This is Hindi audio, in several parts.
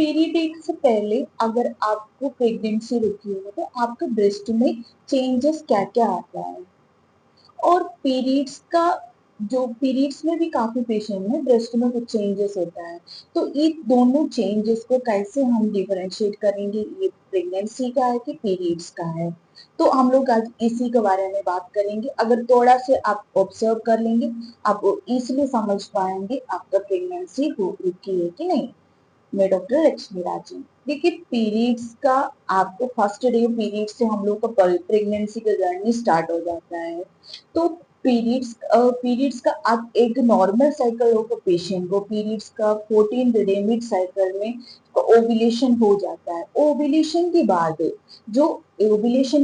पीरियड से पहले अगर आपको प्रेगनेंसी रुकी है तो आपके ब्रेस्ट में चेंजेस क्या क्या आता है। और पीरियड्स का जो पीरियड्स में भी काफी पेशेंट में ब्रेस्ट में कुछ चेंजेस होता है। तो ये दोनों चेंजेस को कैसे हम डिफरेंशिएट करेंगे, ये प्रेगनेंसी का है कि पीरियड्स का है। तो हम लोग आज इसी के बारे में बात करेंगे। अगर थोड़ा से आप ऑब्जर्व कर लेंगे, आप इजिली समझ पाएंगे आपका प्रेगनेंसी हो रुकी है कि नहीं। मैं डॉक्टर लक्ष्मी राजन। देखिए, पीरियड्स का आपको फर्स्ट डे पीरियड्स से हम लोग का प्रेगनेंसी का जर्नी स्टार्ट हो जाता है। तो पीरियड्स का आप एक नॉर्मल साइकिल होगा पेशेंट को, पीरियड्स का 14 डे मिड साइकिल में ओव्यूलेशन हो जाता है। ओव्यूलेशन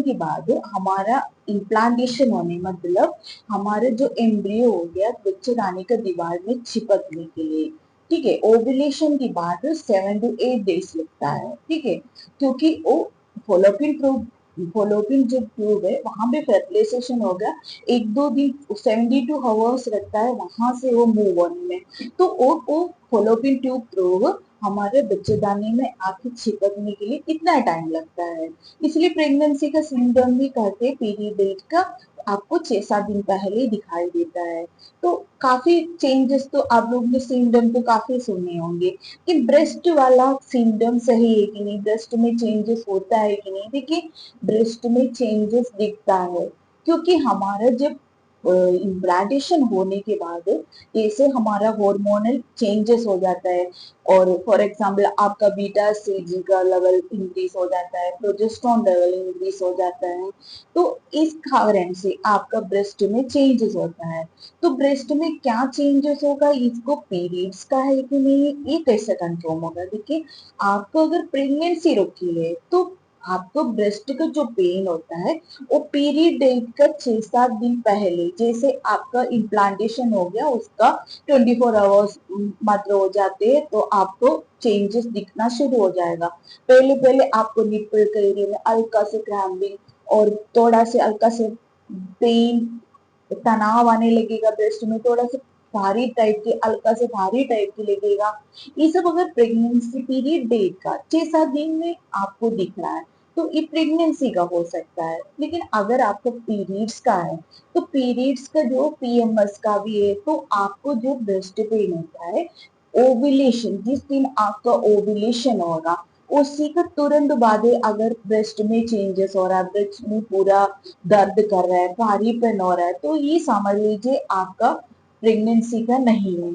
के बाद हमारा इम्प्लांटेशन होने, मतलब हमारे जो एम्ब्रियो हो गया बच्चेदानी का दीवार में चिपकने के लिए, ठीक है। ओव्यूलेशन के बाद 7 to 8 डेज लगता है, ठीक है, क्योंकि वो फोलोपिन जो ट्यूब है वहां पे फर्टिलाइजेशन होगा। 1-2 दिन 72 आवर्स लगता है वहां से वो मूव होने में। तो वो फोलोपिन ट्यूब प्रूव हमारे बच्चेदानी में आके चिपकने के लिए कितना टाइम लगता है। इसलिए प्रेगनेंसी का सिम्टम भी कहते हैं पीरियड डेट का आपको 6-7 दिन पहले दिखाई देता है। तो काफी चेंजेस तो आप लोग ने सिम्टम तो काफी सुने होंगे कि ब्रेस्ट वाला सिम्टम सही है कि नहीं, ब्रेस्ट में चेंजेस होता है कि नहीं। देखिए, ब्रेस्ट में चेंजेस दिखता है क्योंकि हमारा जब इम्प्लांटेशन होने के बाद जैसे हमारा हार्मोनल चेंजेस हो जाता है। और फॉर एग्जांपल आपका बीटा सीजी का लेवल इंक्रीज हो जाता है, प्रोजेस्टेरोन लेवल इंक्रीज हो जाता है। तो इस कारण से आपका ब्रेस्ट में चेंजेस होता है। तो ब्रेस्ट में क्या चेंजेस होगा, इसको पीरियड्स का है कि नहीं ये कैसे कंफर्म होगा। देखिए, आपको अगर प्रेगनेंसी रुकी है तो आपको ब्रेस्ट का जो पेन होता है वो पीरियड डेट का 6-7 दिन पहले, जैसे आपका इम्प्लांटेशन हो गया उसका 24 आवर्स मात्र हो जाते हैं तो आपको चेंजेस दिखना शुरू हो जाएगा। पहले पहले आपको निप्पल के एरिया में हल्का से क्रैम्बिंग और थोड़ा से हल्का से पेन, तनाव आने लगेगा, ब्रेस्ट में थोड़ा सा भारी टाइप के, हल्का से भारी टाइप की लगेगा। ये सब अगर प्रेगनेंसी पीरियड डेट का 6-7 दिन में आपको दिख रहा है तो ये प्रेगनेंसी का हो सकता है। लेकिन अगर आपको पीरियड्स का है तो पीरियड्स का जो पीएमएस का भी है तो आपको जो ब्रेस्ट पेन होता है, ओव्यूलेशन जिस दिन आपका ओव्यूलेशन होगा उसी का तुरंत बाद अगर ब्रेस्ट में चेंजेस हो रहा है, ब्रेस्ट में पूरा दर्द कर रहा है, भारीपन हो रहा है, तो ये समझ लीजिए आपका प्रेगनेंसी का नहीं है।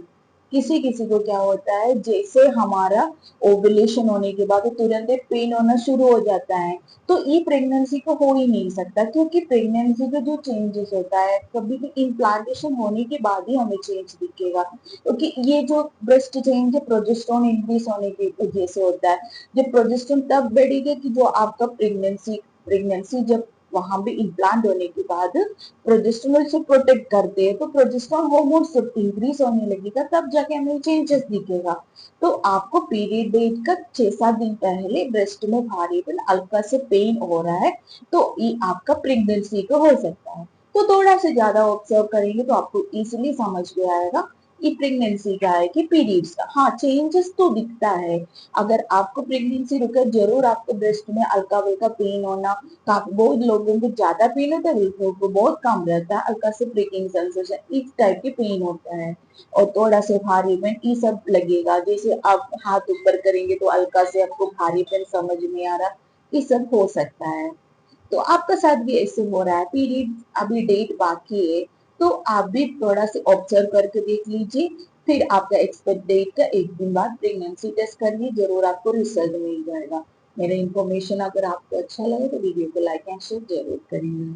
किसी किसी को क्या होता है, जैसे हमारा ओवुलेशन होने के बाद तुरंत पेन होना शुरू हो जाता है, तो ये प्रेगनेंसी को हो ही नहीं सकता क्योंकि प्रेगनेंसी का जो चेंजेस होता है कभी भी इम्प्लांटेशन होने के बाद ही हमें चेंज दिखेगा। क्योंकि ये जो ब्रेस्ट चेंज है प्रोजेस्टेरोन इंक्रीज होने की वजह से होता है। जब प्रोजेस्टेरोन तब बढ़ेगा कि जो आपका प्रेगनेंसी जब वहां पे इम्प्लांट होने के बाद प्रोजेस्टेरोन से प्रोटेक्ट करते हैं, तो प्रोजेस्टेरोन हार्मोन सब इंक्रीज होने लगेगा तब जाके हमें चेंजेस दिखेगा। तो आपको पीरियड डेट का 6-7 दिन पहले ब्रेस्ट में भारीपन हल्का से पेन हो रहा है तो ये आपका प्रेगनेंसी का हो सकता है। तो थोड़ा से ज्यादा ऑब्जर्व करेंगे तो आपको इजीली समझ में आएगा ये प्रेगनेंसी का है कि पीरियड्स का। हाँ, चेंजेस तो दिखता है। अगर आपको प्रेगनेंसी रुके जरूर आपको ब्रेस्ट में हल्का हल्का पेन होना, काफी बहुत लोगों को ज्यादा पेन होता है, लोगों को बहुत कम रहता है, हल्का से प्रिकिंग सेंसेशन इस टाइप के पेन होता है। और थोड़ा से भारीपन ये सब लगेगा, जैसे आप हाथ ऊपर करेंगे तो हल्का से आपको भारीपन समझ में आ रहा, ये सब हो सकता है। तो आपका साथ भी ऐसे हो रहा है, पीरियड अभी डेट बाकी है तो आप भी थोड़ा से ऑब्जर्व करके देख लीजिए। फिर आपका एक्सपेक्ट डेट का 1 दिन बाद प्रेगनेंसी टेस्ट करिए, जरूर आपको रिजल्ट मिल जाएगा। मेरा इन्फॉर्मेशन अगर आपको अच्छा लगे तो वीडियो को लाइक एंड शेयर जरूर करिए।